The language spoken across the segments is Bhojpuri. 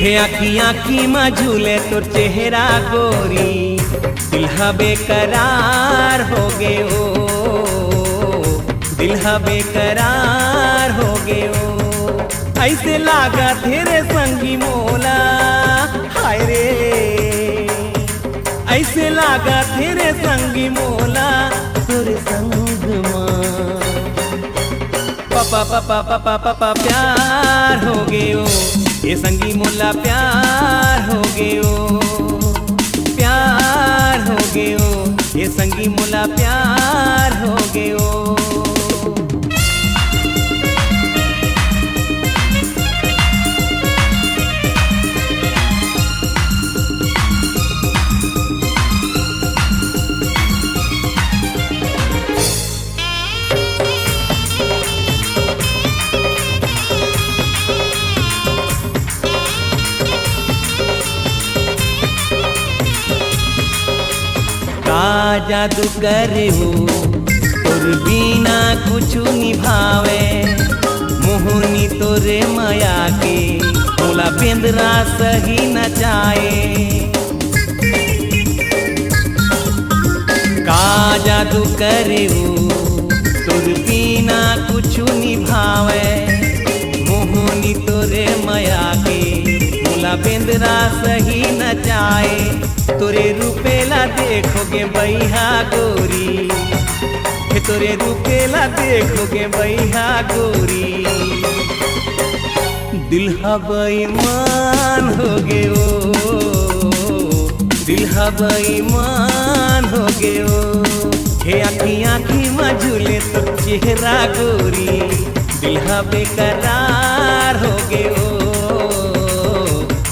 हे आखी आखी में झूले तो चेहरा गोरी, दिल बेकरार हो गए ओ, दिल बेकरार हो गए ओ। ऐसे लागा तेरे संगी मोला, हाय रे ऐसे लागा तेरे संगी मोला, तोरे संग मां पापा पापा पापा पापा प्यार हो गए ओ, ये संगी मोला प्यार हो गए ओ, प्यार हो गए ओ, ये संगी मोला प्यार हो गए ओ। जादू करे हो तोर बिना कुछ निभावे, मोहनी तोरे माया के मोला बेंदरा सही नचाए। का जादू करे हो तोर बिना कुछ निभावे, मोहनी तोरे माया के मोला बेंदरा सही नचाए। तोरे रूपेला देखोगे बैहा गोरी, तोरे रूपेला देखोगे बैहा गोरी, दिल बेईमान हो गए ओ, दिल बेईमान हो गए ओ। हे आखी आखी में झूले तो चेहरा गोरी, दिल बेकरार हो गए ओ,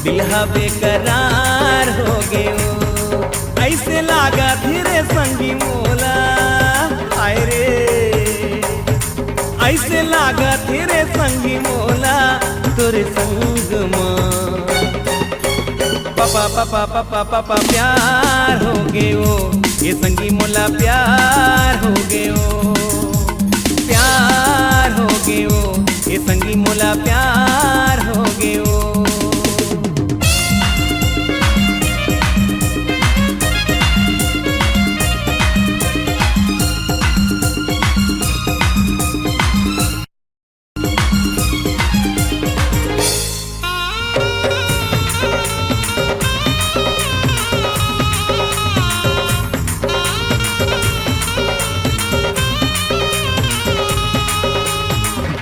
दिल बेकरार हो गए ओ। ऐसे लागा धीरे संगी मोला, हाय रे ऐसे लागा धीरे संगी मोला, तोरे संग मां पापा पापा पापा पापा प्यार हो गए ओ, ये संगी मोला प्यार हो गए ओ, प्यार हो गए ओ, ये संगी मोला प्यार हो गए ओ।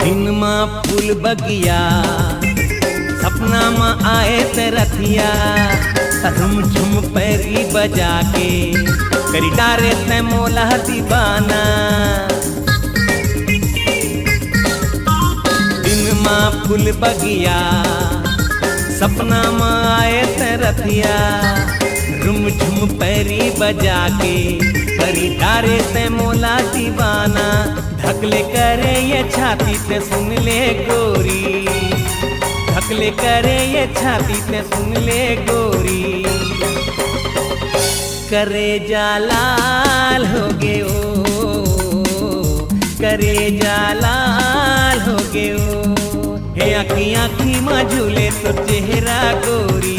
दिन माँ फूल बगिया, सपना माँ आए तरथिया, झुम झुम पैरी बजा के करी डारे ते मोला दीवाना। दिन माँ फूल बगिया, सपना माँ आए तरथिया, झुम झुम पैरी बजा के करी डारे ते मोला दीवाना। धकले करे ये छाती पे सुन ले गोरी, धकले करे ये छाती पे सुन ले गोरी, करे जालाल हो गए ओ, करे जालाल हो गए ओ। हे आखी आखी में झूले तो चेहरा गोरी,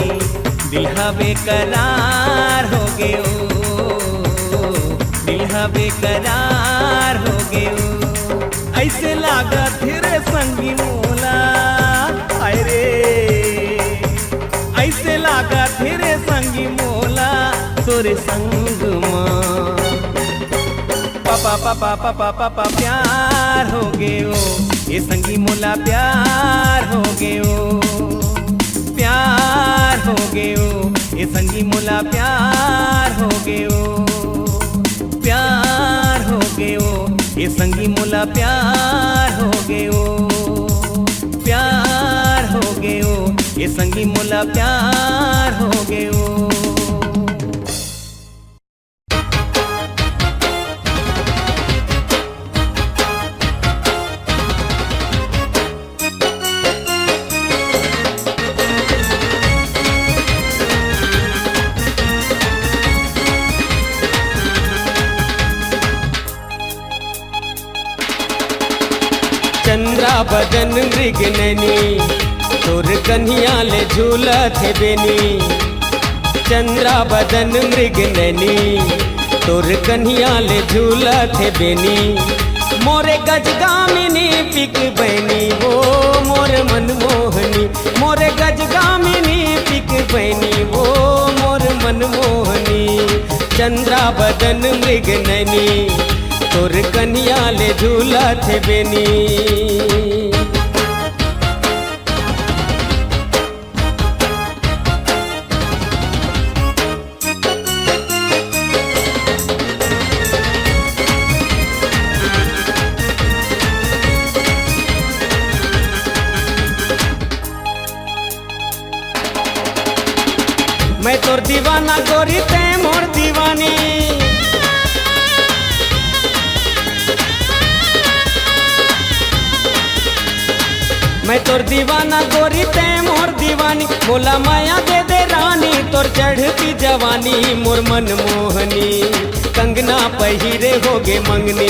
दिल बेकरार हो गए ओ, दिल बेकरार हो गए ओ। ऐसे लागा तेरे संगी मोला, हाय रे ऐसे लागा तेरे संगी मोला, तोरे संग मां पापा पापा पापा पापा प्यार हो गए ओ, ये संगी मोला प्यार हो गए ओ, प्यार हो गए ओ, ये संगी मोला प्यार हो गए ओ, प्यार हो गए ओ, ये संगी मोला प्यार हो गए ओ, प्यार हो गए ओ, ये संगी मोला प्यार हो गए ओ। चंद्रा बदन मृगननी तोर कन्हिया ले झूलत है बेनी चंद्रा बदन मृग नैनी तोर कन्हिया ले झूलत है बेनी मोरे गजगामिनी पिक बहनी वो मोर मनमोहनी मोरे गजगामिनी पिक बहनी वो मोर मनमोहनी चंद्रा बदन मृग नैनी तोर कन्हिया ले झूलत है बेनी। मैं तोर दीवाना गोरी ते मोर दीवानी मैं तोर दीवाना गोरी ते मोर दीवानी बोला माया दे दे रानी तोर चढ़ती जवानी मोर मनमोहनी कंगना पहिरे होगे मंगनी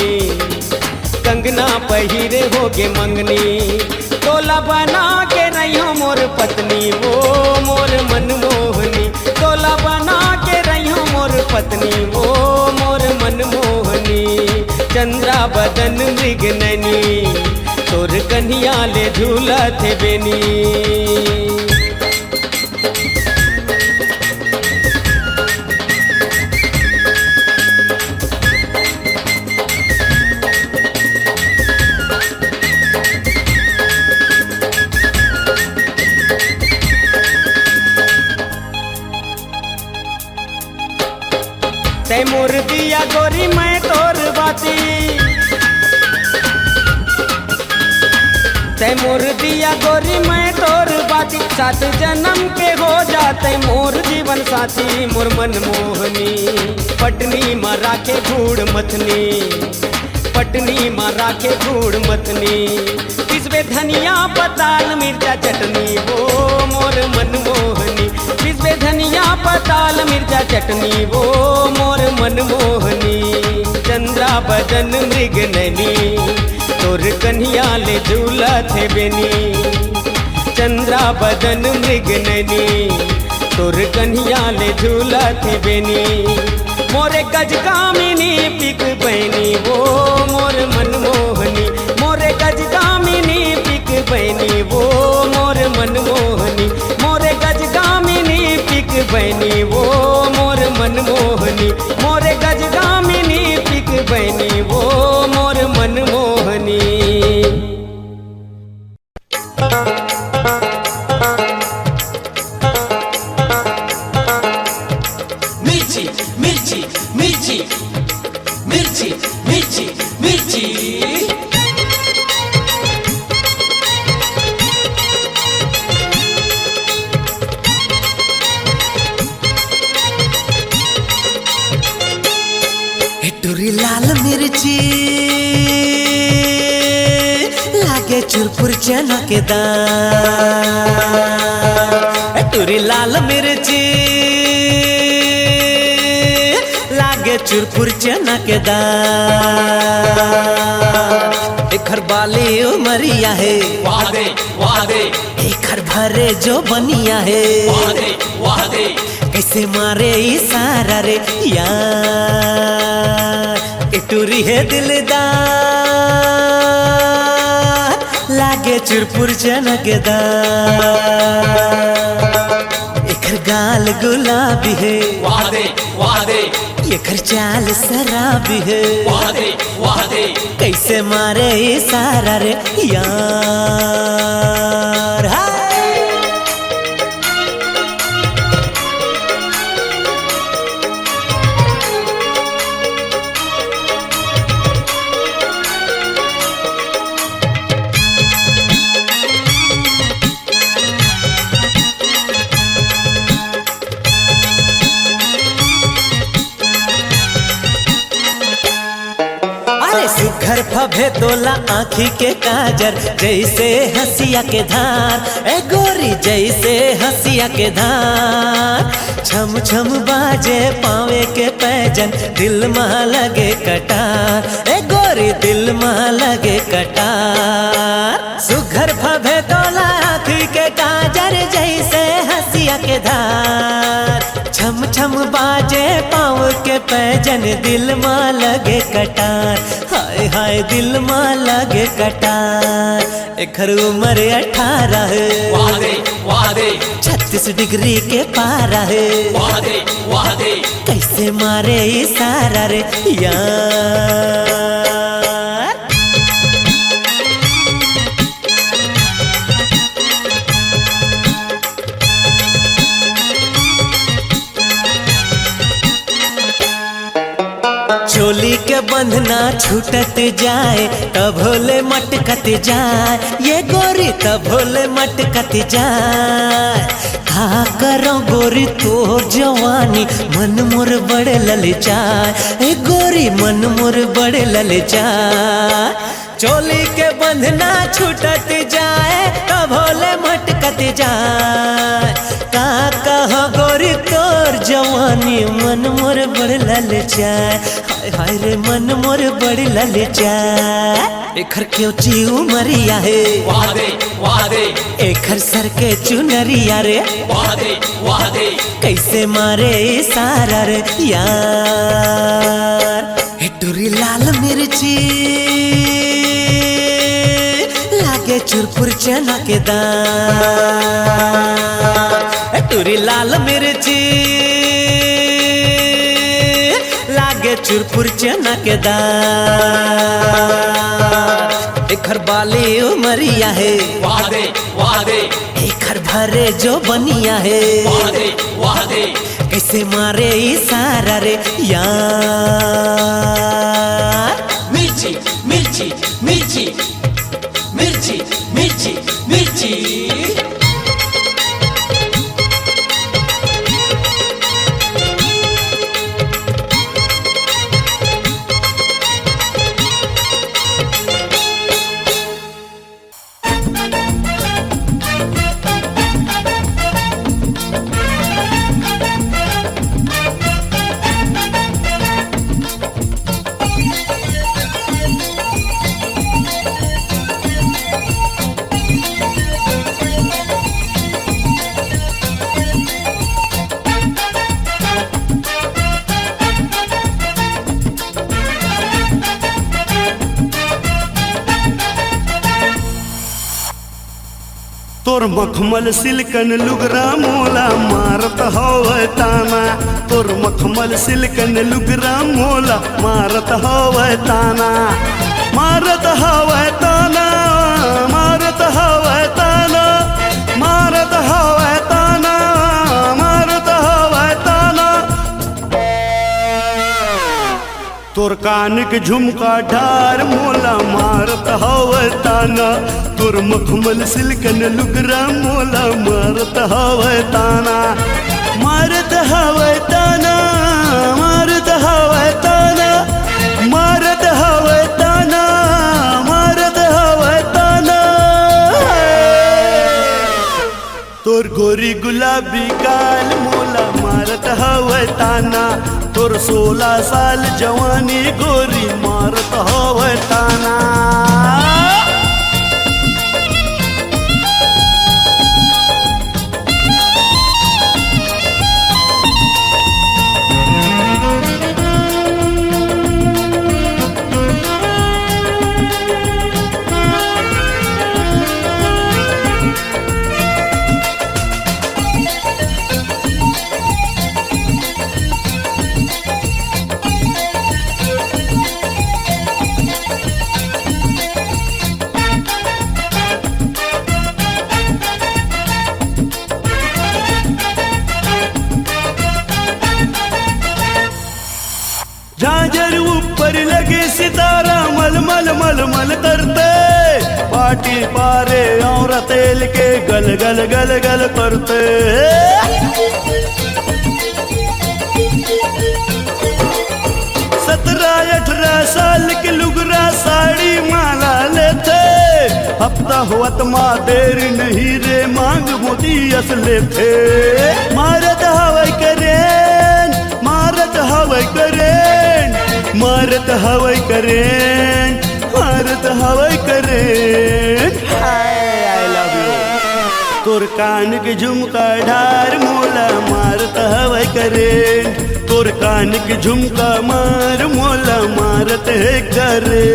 कंगना पहिरे होगे मंगनी तोला बना के रहियो मोर पत्नी वो मोर मनमोहनी तोला बना के रहियो मोर पत्नी वो मोर मनमोहनी चंद्रा बदन मृग नैनी तोर कन्हिया ले झूलत है बेनी। तै मोर दिया गोरी मैं तोर बाती तै मोर दिया गोरी मैं तोर बाती सात जन्म के हो जाते मोर जीवन साथी मोर मनमोहनी पटनी माँ राखे घूड़ मथनी पटनी माँ राखे घूड़ मथनी पिसबे धनिया पताल मिर्चा चटनी वो मोर मनमोहनी पिसबे धनिया पताल मिर्चा चटनी वो मोर मनमोहनी चंद्रा बदन मृग नैनी तोर कन्हिया ले झूलत है बेनी चंद्रा बदन मृग नैनी तोर कन्हिया ले झूलत है बेनी मोरे गजगामिनी पिक बहनी वो मोर मनमोहनी मोरे गजगामिनी पिक बहनी वो मोर मनमोहनी मोरे गजगामिनी पिक बहनी वो मोर मनमोहनी मोरे गजगामिनी पिक बहनी वो मोर मनमोहनी। मिर्ची मिर्ची मिर्ची मिर्ची मिर्ची मिर्ची टुरी लाल मिर्ची लागे चुरपुर चनकेदार टुरी लाल मिर्ची लागे चुरपुर चनकेदार एखर बाली उमरिया है वादे वादे एखर भरे जो बनिया है वादे वादे कैसे मारे इशारा रे यार टूरी है दिलदार लागे चुरपुर चनकेदार एखर गाल गुलाबी है वादे वादे एखर चाल शराबी है वादे वादे कैसे मारे इशारा रे यार हाय। सुघर फभे तोला आँखी के काजर जैसे हंसिया के धार ए गोरी जैसे हंसिया के धार छम छम बाजे पावे के पैजन दिल में लगे कटार ए गोरी दिल में लगे कटार सुघर फभे तोला आँखी के काजर पैजन दिल माँ लगे कटार, हाय हाय दिल माँ लगे कटार। एकर उम्र 18 वाह दे वाह दे 36 डिग्री के पारा है, वाह दे वाह दे कैसे मारे इशारा रे यार। चोली के बंधना छूटत जाए तब भोले मटकत जाए, ये गोरी तब भोले मटकत जाए। का करो गोरी तो जवानी मन मोर बड़े ललचाए, ए गोरी मन मोर बड़े ललचाए। चोली के बंधना छूटत जाए तब भोले मटकत जाए। का कहो गोरी तोर जवानी मन मोर बड़ ललचाए, हाय हाय रे मन मोर बड़ ललचाए। एकर क्यों ची उमरिया है, वाह दे वाह दे एकर सर के चुनरिया रे, वाह दे वाह दे कैसे मारे इशारा रे यार। टुरी लाल मिर्ची लागे चुरपुर चना के दाल, टुरी लाल मिर्ची लागे चुरपुर चना के दाल। एकर बाली उमरिया है, वाह दे वाह दे एकर भरे जो बनिया है, वाह दे वाह दे कैसे मारे इशारा रे यार। मिर्ची मिर्ची मिर्ची मिर्ची मिर्ची मिर्ची तोर मखमल सिल्कन लुगरा मोला मारत हवे ताना, तोर मखमल सिल्कन लुगरा मोला मारत हवे ताना, मारत हवे ताना, मारत हवे ताना, मारत हवे ताना, मारत हवे ताना। तोर कान के झुमका ढार मोला मारत हवे ताना, तोर मखमल सिल्कन लुगरा मोला मारत हवे ताना, मारत हवे ताना, मारत हवे ताना, मारत हवे ताना, मारत हवे ताना। तोर गोरी गुलाबी गाल मोला मारत हवे ताना, तोर 16 साल जवानी गोरी मारत हवे ताना। झांझर ऊपर लगे सितारा मलमल मलमल करते, पाटी पारे और तेल के गल गल गल गल करते। 17-18 साल के लुगरा साड़ी माला लेते, हफ्ता हुआ माँ देर नहीं रे मांग मोती असले थे। मारत हवाई करें, मारत हवाई करें, मारत हवाई करें, मारत हवाई करें। I love you. तोर कान के झुमका ढार मोला मारत हवाई करें, तोर कान के झुमका मार मोला मारत है करे।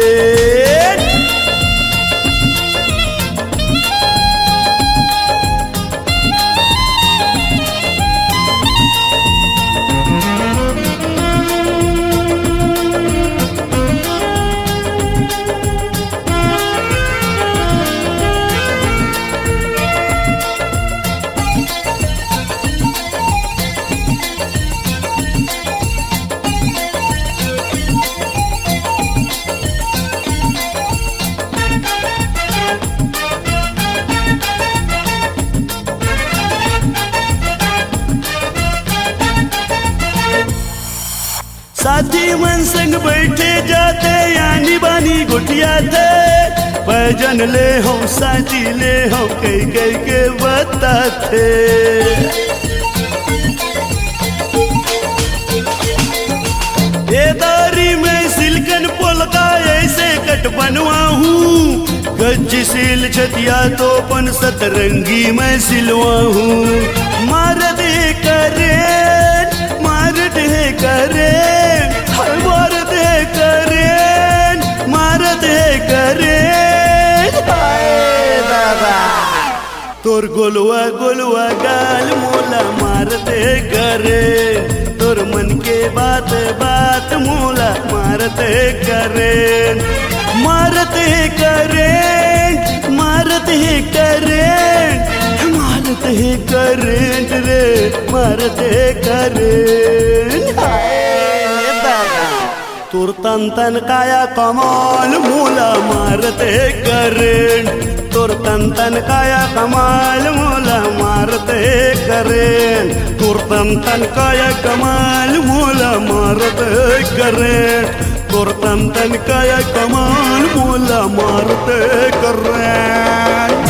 साथी मन संग बैठे जाते यानी बानी गुटिया थे, भजन ले हो साथी ले हो कई कई के बताते। ये दारी में सिलकन पोलका ऐसे कट बनवा हूँ, गज सिल छतिया तो पन सतरंगी मैं सिलवा हूँ। मार दे करे मार दे करे मार दे करे मार दे करे। दादा तोर गोलुआ गोलुआ गाल मोला मार दे करे, तोर मन के बात बात मोला मार दे करे। मारते करे मारते करे मारते करेंट रे मारते करेंट। तोर तन तन काया कमाल मोला मारते करेंट, तोर तन तन काया कमाल मोला मारते करेंट, तोर तन तन काया कमाल मोला मारते करेंट, तोर तन तन काया कमाल मोला मारते करेंट।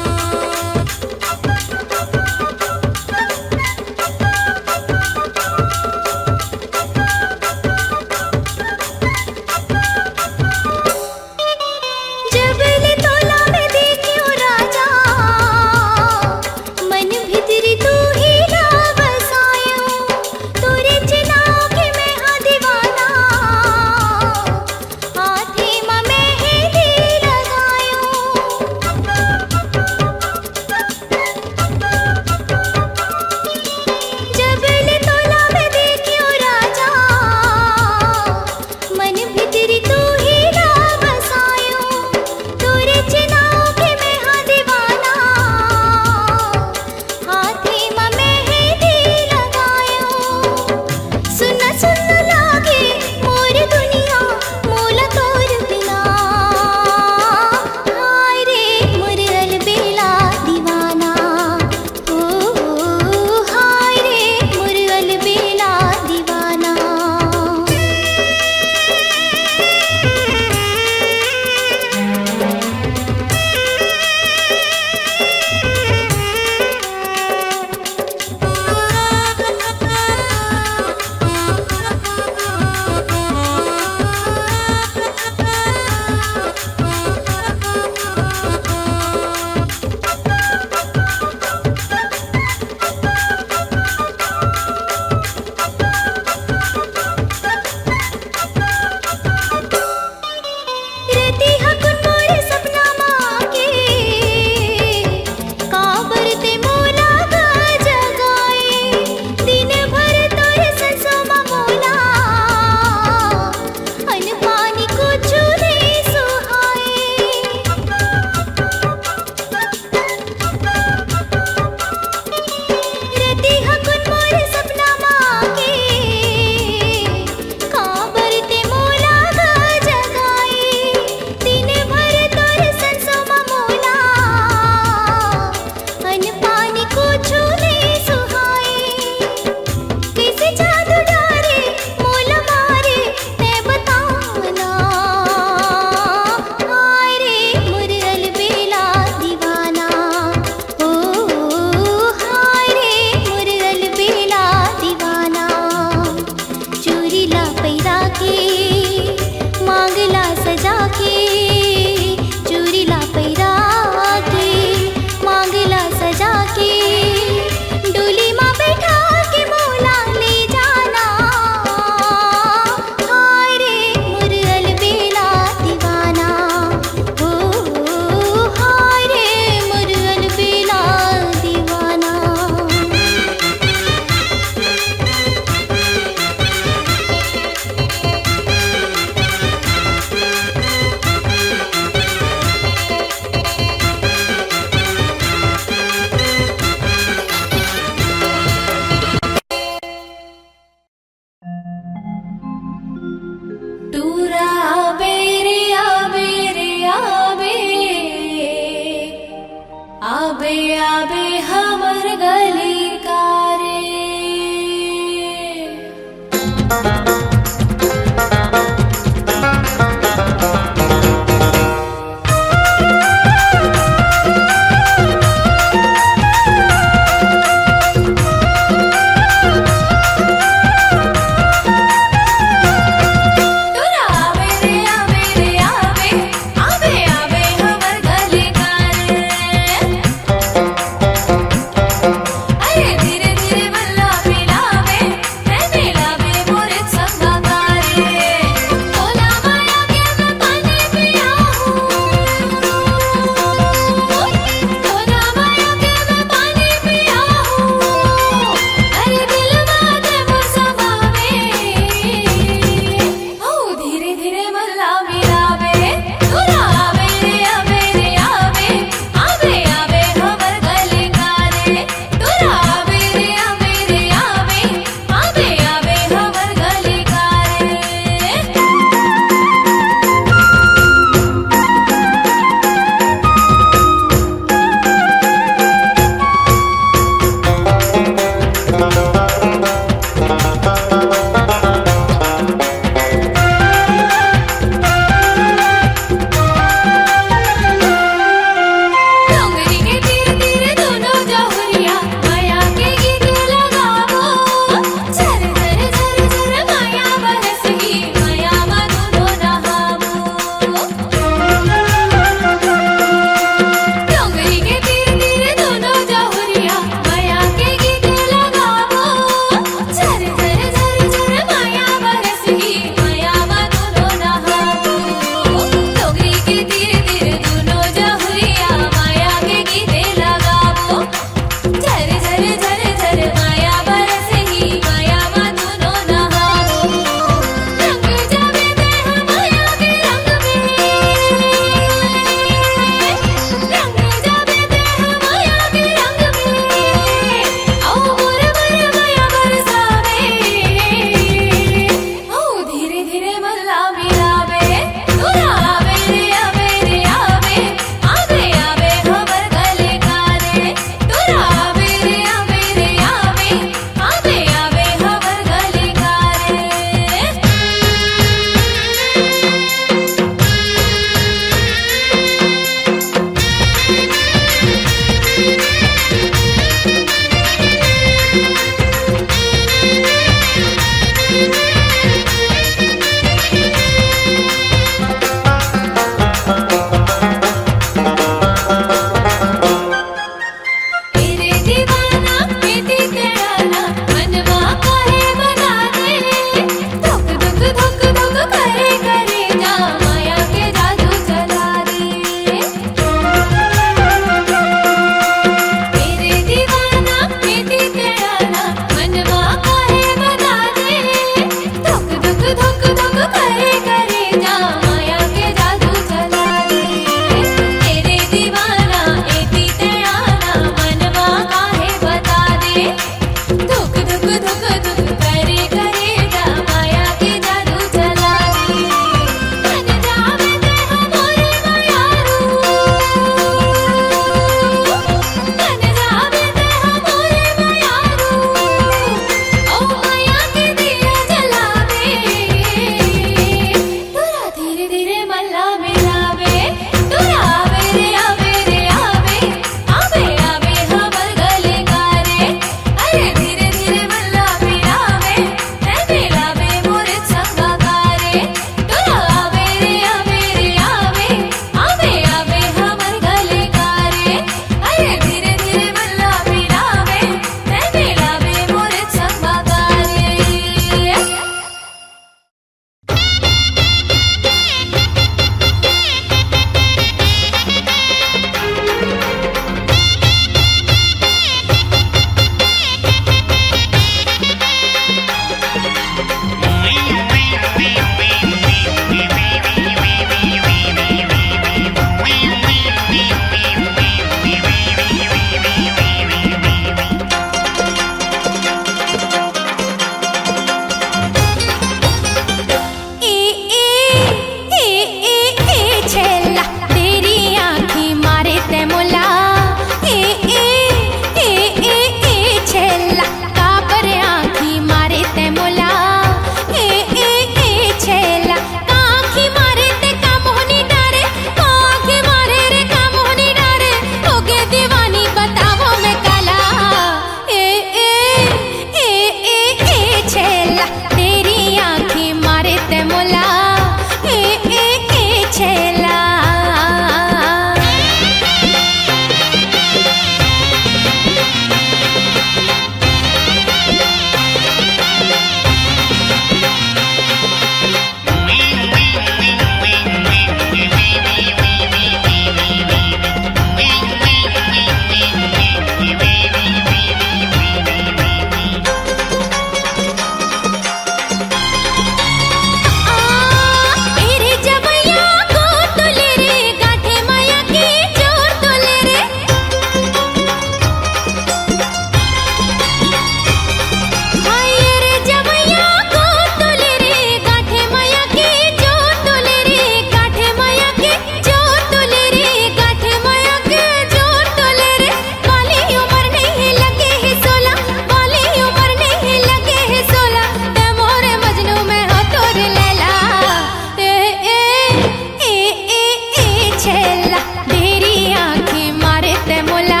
छेला तेरी आँखें मारे ते मोला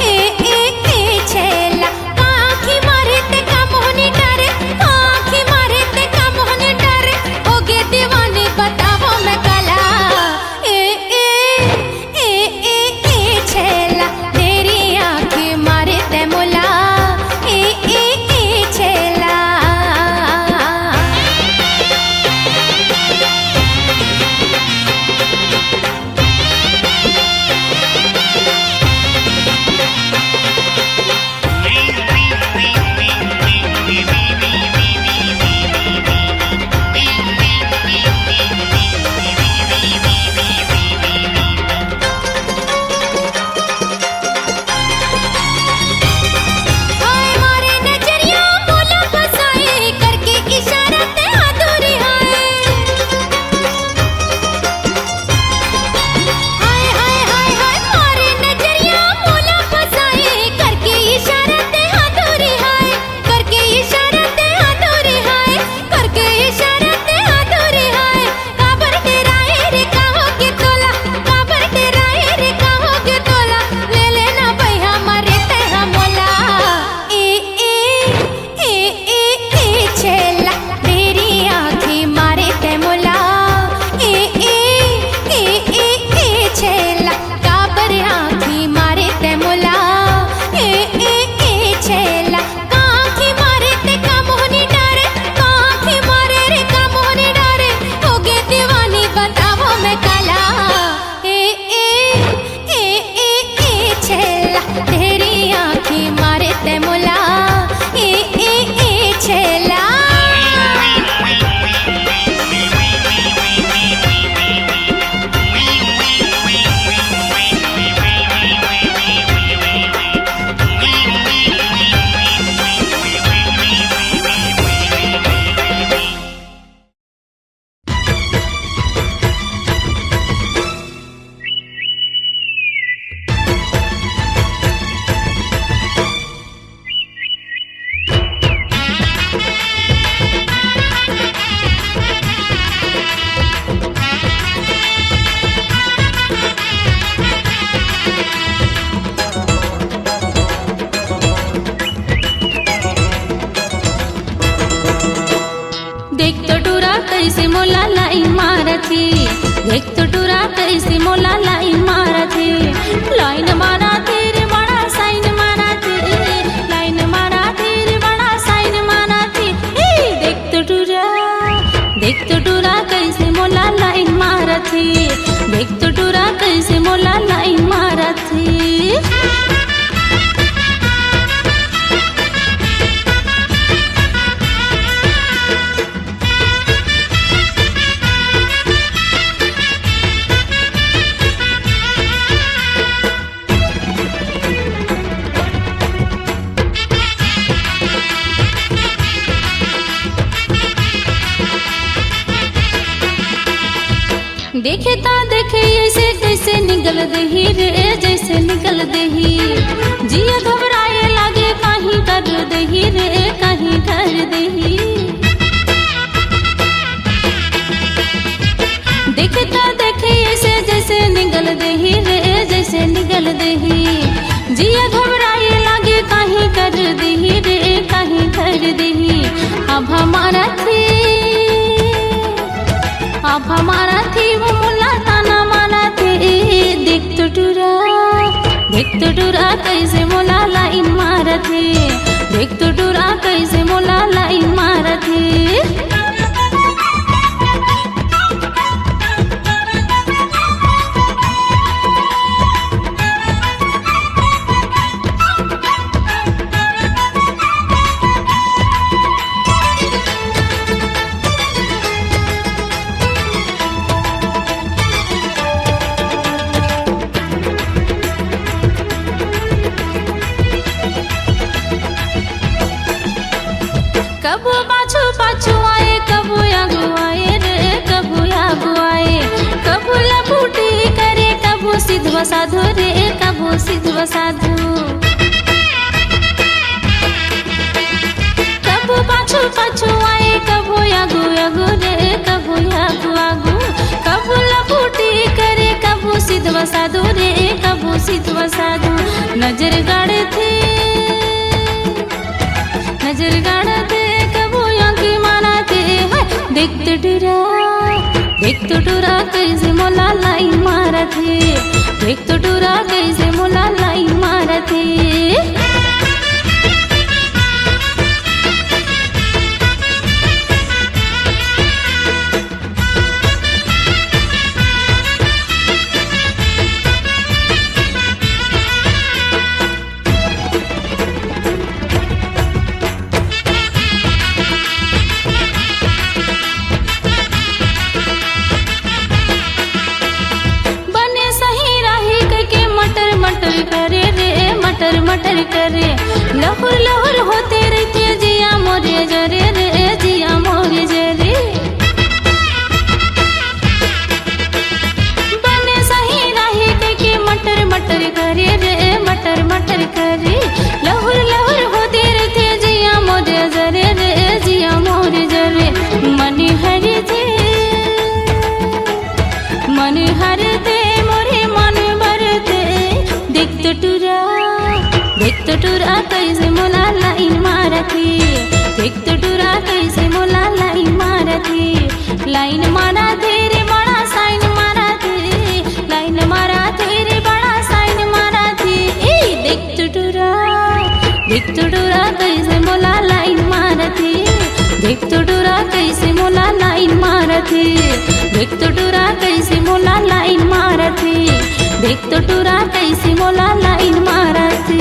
ए छेला आँखी मारे ते का मोहनी डरे आँखी मारे ते का मोहनी डरे होगे दीवाने बताओ मैं कला ए छेला तेरी आँखें मारे ते मोला ए छेला कैसे मोला लाइन मारथे देख तो टूरा कैसे मोला लाइन मारथे लाइन मारा तेरे बड़ा साइन मारा थे लाइन मारा तेरे बड़ा साइन मारा थे देख तो टूरा कैसे मोला लाइन मारथे देख तो टूरा कैसे मोला लाइन मारथे देखे ता देखे ऐसे कैसे निकल दही रे जैसे निकल दही जिया घबराए लागे कहीं कर दही रे कहीं कर दही देखे ता देखे ऐसे जैसे निकल दही रे जैसे निकल दही जिया घबराए लागे कहीं कर दही रे कहीं कर दही अब हमारा थी वो मुल्ला ताना माना थे देख तो टूरा कैसे मोला लाइन मारा थे देख तो टूरा कैसे मोला लाइन मारा थे कबू पाछू पाछू आए कबू आगू आए रे कबू आगू आए कबू लपूटी करे कबू सिद्धवा साधु रे कबू सिद्धवा साधु कबू पाछू पाछू आए कबू आगू आगू रे कबू आगू आगू कबू लपूटी करे कबू सीधवा साधु रे कबू सीधवा साधु नजर गाड़े थे कबू आंखें मारा थे देख तो डुरा कैसे मोला लाइन मारा थे देख तो डुरा कैसे मोला लाइन मारा थे मटर करे लहुर लहुर होते रहते जिया मोरे जरे रे जिया मोरे जरे बने सही रहे के मटर मटर करे रे मटर मटर करे लहुर लहुर होते रहते जिया मोरे जरे रे जिया मोरे जरे मन हरे थे मोरे मन भरते देख तो टूरा कैसे मोला लाइन मारा थी देख तो टूरा कैसे मोला लाइन मारा थी लाइन मारा थे रे बड़ा साइन मारा थे लाइन मारा थे रे बड़ा साइन मारा थी देख तो टूरा कैसे मोला लाइन मारा थी देख तो टूरा कैसे मोला लाइन मारा थी देख तो टूरा कैसे मोला लाइन मारा थी देख तो टूरा कैसे मोला लाइन मारा थी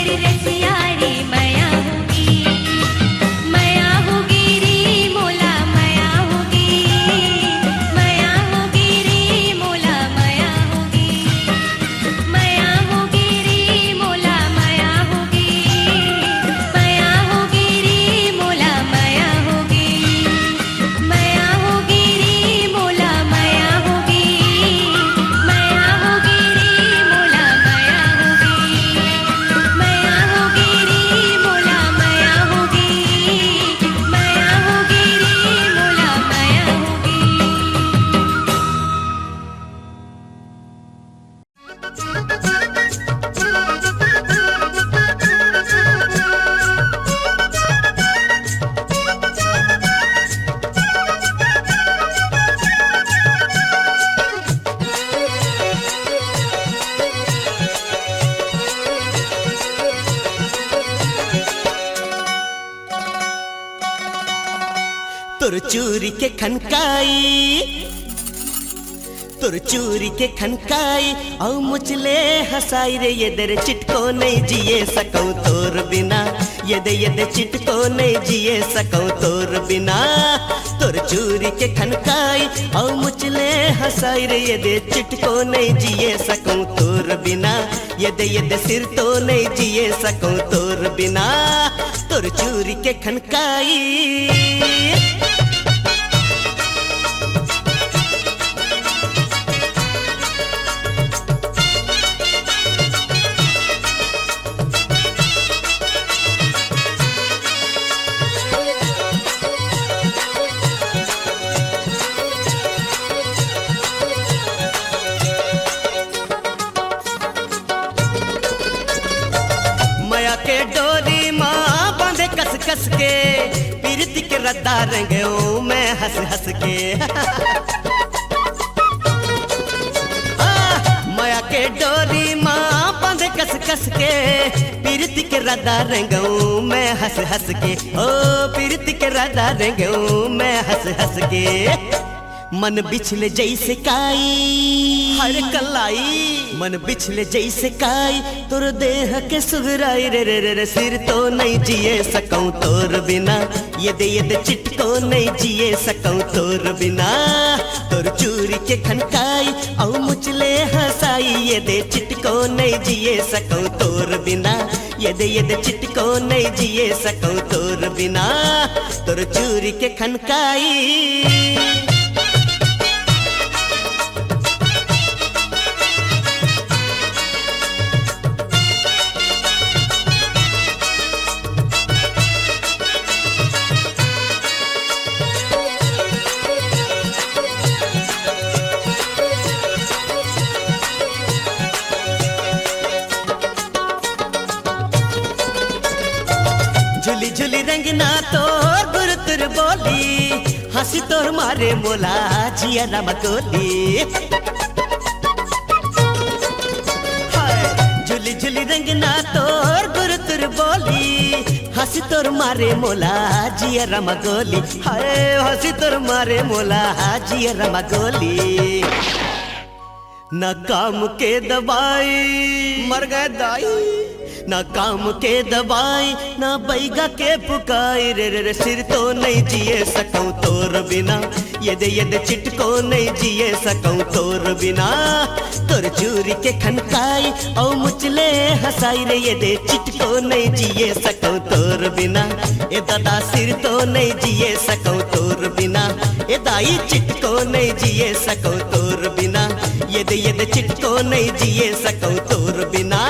तेरी रसिया रे मया होगी, मया होगी रे मोला मया होगी, मया होगी रे मोला मया होगी, मया होगी रे मोला मया होगी, मया होगी रे मोला मया होगी, मया होगी रे मोला मया होगी, मया होगी रे मोला मया होगी, मया होगी रे मोला मया होगी, मया होगी रे मोला मया तोर चूरी के खनकाई, तोर चूरी के खनकाई औ मुचले हंसाई रे ये दर चिटको नहीं जिए सकूं तोर बिना, ये दे चिटको नहीं जिए सकूं तोर बिना। तोर चूरी के खनकाई औ मुचले हंसाई रे ये दे चिटको नहीं जिए सकूं तोर बिना, ये दे सिर तो नहीं जिए सकूं तोर बिना। तोर चूरी के खनकाई मया के डोरी माँ बांधे कस कस के, पीरती के रद्दा रंगो मैं हंस हंस के। मया के डोरी माँ बांधे कस कस के, पीरती के रद्दा रंगो मैं हंस हंस के। ओ पीरती के रद्दा रंगो मैं हंस हंस के। मन बिछले जैसे काई हर कलाई, मन बिछले जैसे काई तोर देह के सुगराई रे रे रे सिर तो नहीं जिए सकूं तोर बिना, ये दे चिटको नहीं जिए सकूं तोर बिना। तोर चूरी के खनकाई औ मुचले हंसाई, ये दे चिटको नहीं जिए सकूं तोर बिना, ये दे चिटको नहीं जिए सकूं तोर बिना। तोर चूरी के खनकाई झुली झुली रंगना तोर गुरुतुर बोली, हंसी तोर मारे मोला जिया रमकोली। झुली झुली रंगना तोर गुरुतुर बोली, हंसी तोर मारे मोला जिया रमकोली। हाय हंसी तोर मारे मोला जिया रमकोली। न काम के दवाई मर गए दाई, ना काम के दवाई ना बैगा के पुकाई रे रे सिर तो नहीं जिए सकूं तोर बिना, ये दे चिटको नहीं जिए सकूं तोर बिना। तोर चूरी के खनकाई औ मुचले हंसाई रे ये दे चिटको नहीं जिए सकूं तोर बिना, ए दादा सिर तो नहीं जिए सकूं तोर बिना, ए दाई चिटको नहीं जिए सकूं तोर बिना, ये दे चिटको नहीं जिए सकूं तोर बिना।